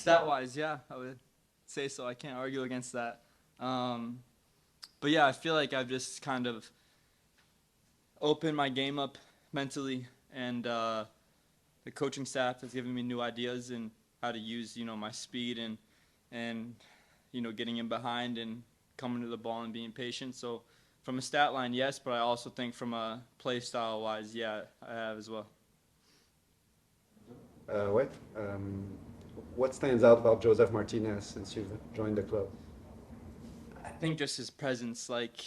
Stat-wise, yeah, I would say so. I can't argue against that. But yeah, I feel like I've just kind of opened my game up mentally, and the coaching staff has given me new ideas and how to use, my speed and getting in behind and coming to the ball and being patient. So from a stat line, yes, but I also think from a play style wise, yeah, I have as well. Ouais. What stands out about Joseph Martinez since you've joined the club? I think just his presence, like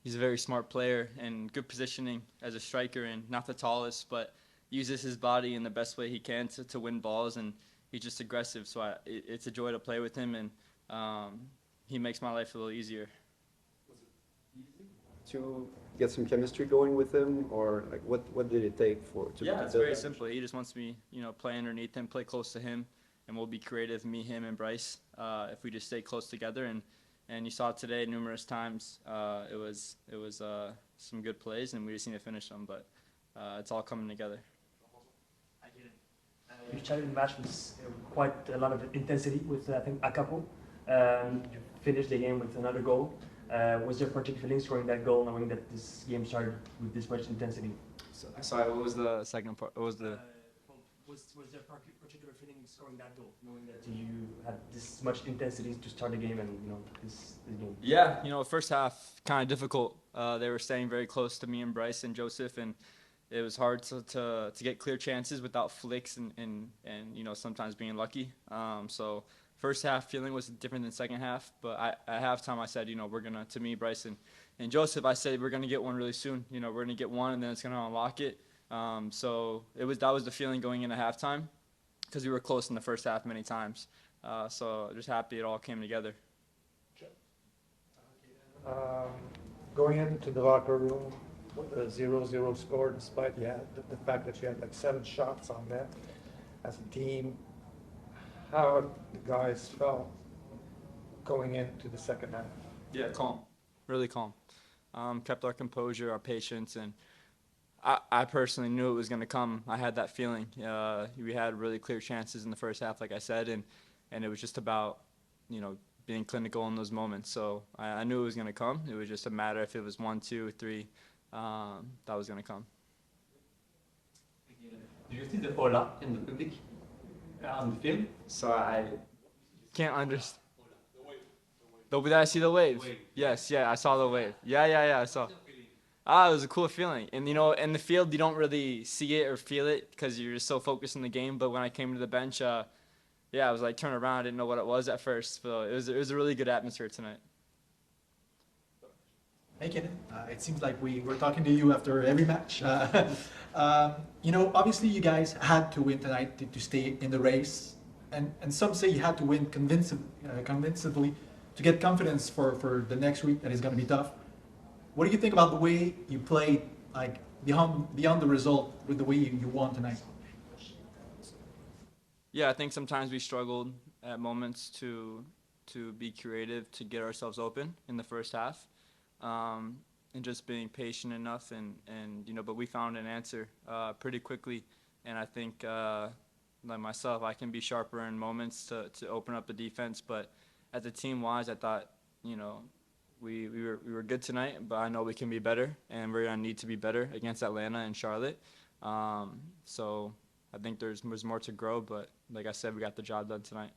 he's a very smart player and good positioning as a striker, and not the tallest, but uses his body in the best way he can to win balls, and he's just aggressive. So it's a joy to play with him, and he makes my life a little easier. To get some chemistry going with him, or like what did it take Yeah, it's very simple. He just wants me, play underneath him, play close to him, and we'll be creative, me, him, and Bryce, if we just stay close together. And you saw it today numerous times. It was some good plays, and we just need to finish them. But it's all coming together. I get it. You started the match with quite a lot of intensity with, I think, a couple. You finished the game with another goal. Was there a particular feeling scoring that goal, knowing that this game started with this much intensity? Sorry, what was the second part? What was the? Was there a particular feeling scoring that goal, knowing that you had this much intensity to start the game and this game? Yeah, first half kind of difficult. They were staying very close to me and Bryce and Joseph, and it was hard to get clear chances without flicks and sometimes being lucky. So first half feeling was different than second half, but at halftime I said, we're gonna, to me, Bryce and Joseph, I said we're gonna get one really soon. We're gonna get one, and then it's gonna unlock it. So that was the feeling going into halftime, because we were close in the first half many times. So just happy it all came together. Going into the locker room with a 0-0 score, despite the fact that you had like 7 shots on net as a team, how the guys felt going into the second half? Yeah, calm, really calm. Kept our composure, our patience, and I personally knew it was going to come. I had that feeling. We had really clear chances in the first half, like I said, and it was just about, being clinical in those moments. So I knew it was going to come. It was just a matter if it was 1, 2, 3, that was going to come. Do you see the hola in the public on the film? So I can't understand. Did I see the wave? Yes, yeah, I saw the wave. Yeah, I saw. It was a cool feeling. And, in the field, you don't really see it or feel it because you're just so focused on the game. But when I came to the bench, I was like, turn around. I didn't know what it was at first. So it was a really good atmosphere tonight. Hey, Caden. It seems like we're talking to you after every match. Obviously you guys had to win tonight to stay in the race. And some say you had to win convincingly to get confidence for the next week that is going to be tough. What do you think about the way you played, like beyond the result, with the way you won tonight? Yeah, I think sometimes we struggled at moments to be creative, to get ourselves open in the first half, and just being patient enough, but we found an answer pretty quickly, and I think like myself, I can be sharper in moments to open up the defense, but as a team-wise, I thought, we were good tonight, but I know we can be better, and we're going to need to be better against Atlanta and Charlotte. So I think there's more to grow, but like I said, we got the job done tonight.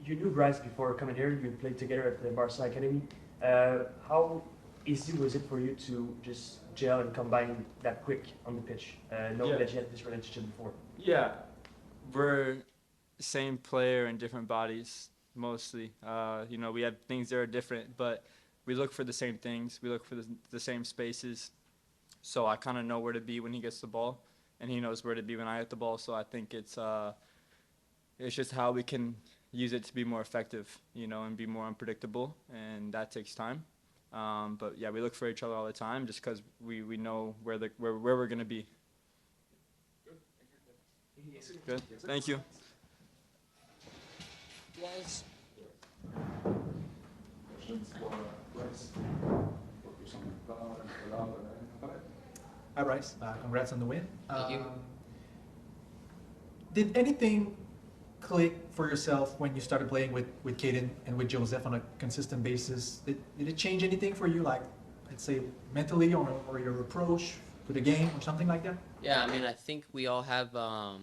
You knew Bryce before coming here. You played together at the Barca Academy. How easy was it for you to just gel and combine that quick on the pitch, knowing that you had this relationship before? Yeah, we're same player in different bodies. Mostly, we have things that are different, but we look for the same things. We look for the same spaces. So I kind of know where to be when he gets the ball, and he knows where to be when I get the ball. So I think it's just how we can use it to be more effective, and be more unpredictable, and that takes time. But yeah, we look for each other all the time, just because we know where we're gonna be. Good. Thank you. Yes. Hi, Bryce. Congrats on the win. Thank you. Did anything click for yourself when you started playing with Caden and with Joseph on a consistent basis? Did it change anything for you, like, let's say, mentally or your approach to the game or something like that? Yeah, I mean, I think we all have a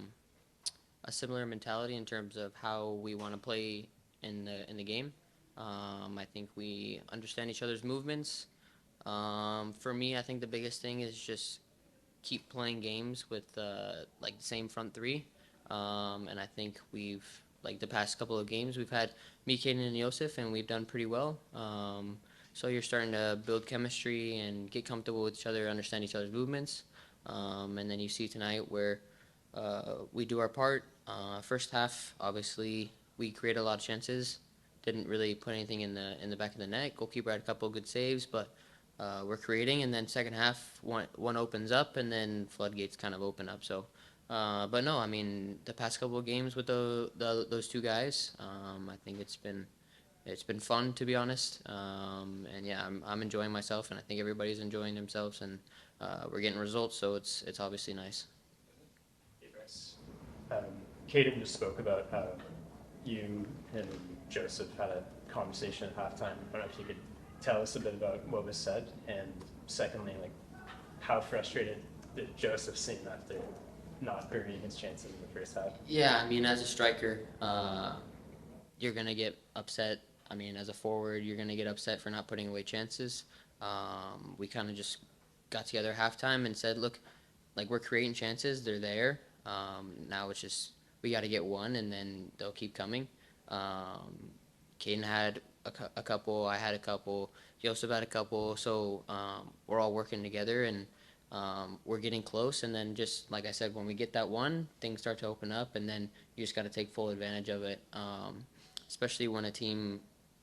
similar mentality in terms of how we want to play in the game. I think we understand each other's movements. For me, I think the biggest thing is just keep playing games with like the same front three. And I think we've like the past couple of games we've had me, Caden, and Joseph, and we've done pretty well. So you're starting to build chemistry and get comfortable with each other, understand each other's movements. And then you see tonight where we do our part. First half, obviously, we created a lot of chances. Didn't really put anything in the back of the net. Goalkeeper had a couple of good saves, but we're creating. And then second half, one opens up, and then floodgates kind of open up. So, but no, I mean the past couple of games with those two guys, I think it's been fun, to be honest. And yeah, I'm enjoying myself, and I think everybody's enjoying themselves, and we're getting results. So it's obviously nice. Hey, Bryce. Caden just spoke about how you and Joseph had a conversation at halftime. I don't know if you could tell us a bit about what was said, and secondly, like, how frustrated did Joseph seem after not burying his chances in the first half? Yeah, I mean, as a striker, you're gonna get upset. I mean, as a forward, you're gonna get upset for not putting away chances. We kind of just got together halftime and said, look, like, we're creating chances, they're there. Now it's just we got to get one, and then they'll keep coming. Caden had a couple, I had a couple, Joseph had a couple, so we're all working together, and we're getting close. And then just like I said, when we get that one, things start to open up, and then you just got to take full advantage of it. Especially when a team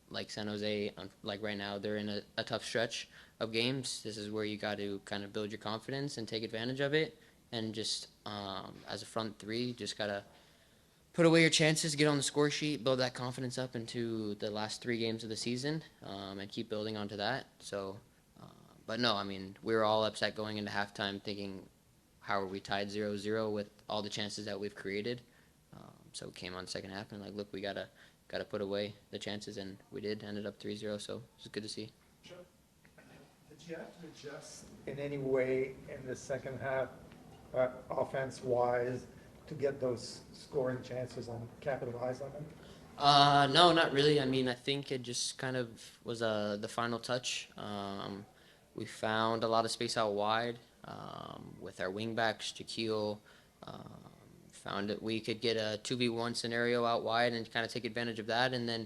like San Jose, like right now, they're in a tough stretch of games. This is where you got to kind of build your confidence and take advantage of it. And just as a front three, just got to put away your chances, get on the score sheet, build that confidence up into the last 3 games of the season, and keep building onto that. So, but no, I mean, we were all upset going into halftime thinking, how are we tied 0-0 with all the chances that we've created? So we came on second half and like, look, we gotta put away the chances, and we did. Ended up 3-0, so it was good to see. Sure. Did you have to adjust in any way in the second half, offense-wise, to get those scoring chances and capitalize on them? No, not really. I mean, I think it just kind of was the final touch. We found a lot of space out wide with our wingbacks, Shaquille. Found that we could get a 2v1 scenario out wide and kind of take advantage of that. And then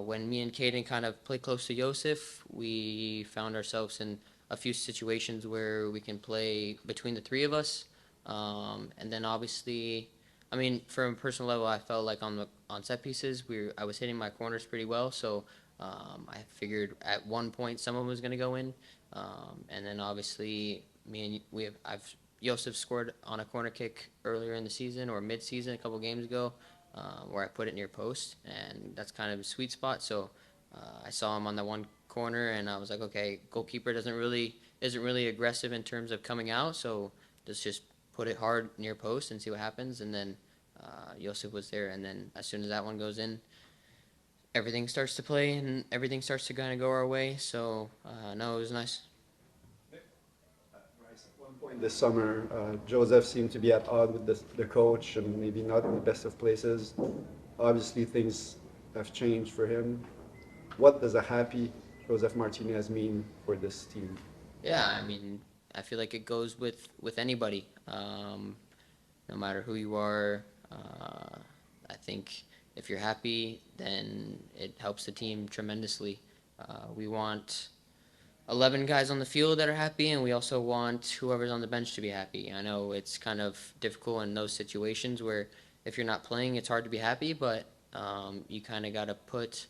when me and Caden kind of play close to Joseph, we found ourselves in a few situations where we can play between the 3 of us. And then obviously, I mean, from a personal level, I felt like on set pieces, I was hitting my corners pretty well. So I figured at one point someone was going to go in. And then obviously, Joseph scored on a corner kick earlier in the season or mid-season a couple games ago, where I put it near post, and that's kind of a sweet spot. So I saw him on that one corner, and I was like, okay, goalkeeper isn't really aggressive in terms of coming out, so let's just put it hard near post and see what happens. And then Joseph was there, and then as soon as that one goes in, everything starts to play and everything starts to kind of go our way. So no, it was nice. At one point this summer, Joseph seemed to be at odds with the coach and maybe not in the best of places. Obviously, things have changed for him. What does a happy Joseph Martinez mean for this team? Yeah, I mean, I feel like it goes with anybody, no matter who you are. I think if you're happy, then it helps the team tremendously. We want 11 guys on the field that are happy, and we also want whoever's on the bench to be happy. I know it's kind of difficult in those situations where if you're not playing, it's hard to be happy, but you kind of got to put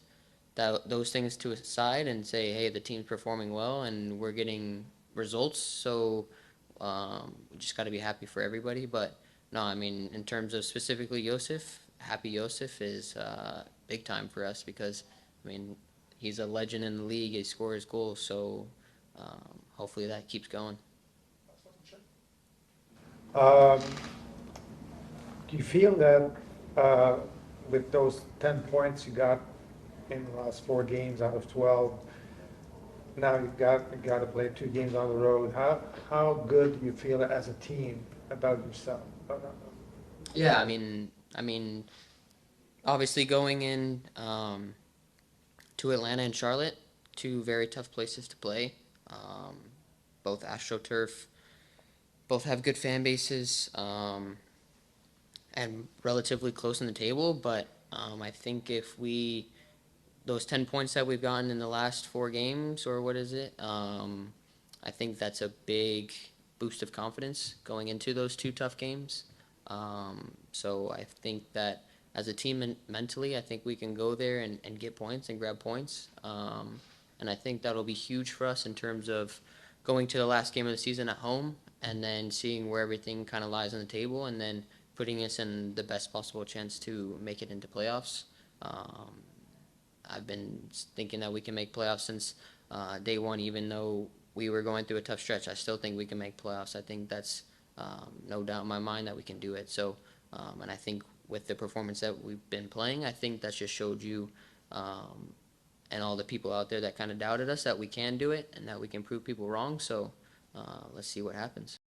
those things to a side and say, hey, the team's performing well and we're getting results, so we just got to be happy for everybody. But no, I mean, in terms of specifically Joseph, happy Joseph is big time for us because, I mean, he's a legend in the league. He scores goals, so hopefully that keeps going. Do you feel that with those 10 points you got in the last 4 games out of 12, now you got to play 2 games on the road. How good do you feel as a team about yourself? Yeah, I mean, obviously going in to Atlanta and Charlotte, 2 very tough places to play. Both AstroTurf, both have good fan bases, and relatively close in the table. But I think if those 10 points that we've gotten in the last 4 games, or what is it? I think that's a big boost of confidence going into those 2 tough games. So I think that as a team mentally, I think we can go there and get points and grab points. And I think that'll be huge for us in terms of going to the last game of the season at home and then seeing where everything kind of lies on the table and then putting us in the best possible chance to make it into playoffs. I've been thinking that we can make playoffs since day one, even though we were going through a tough stretch. I still think we can make playoffs. I think that's no doubt in my mind that we can do it. So, and I think with the performance that we've been playing, I think that just showed you and all the people out there that kind of doubted us that we can do it and that we can prove people wrong. So let's see what happens.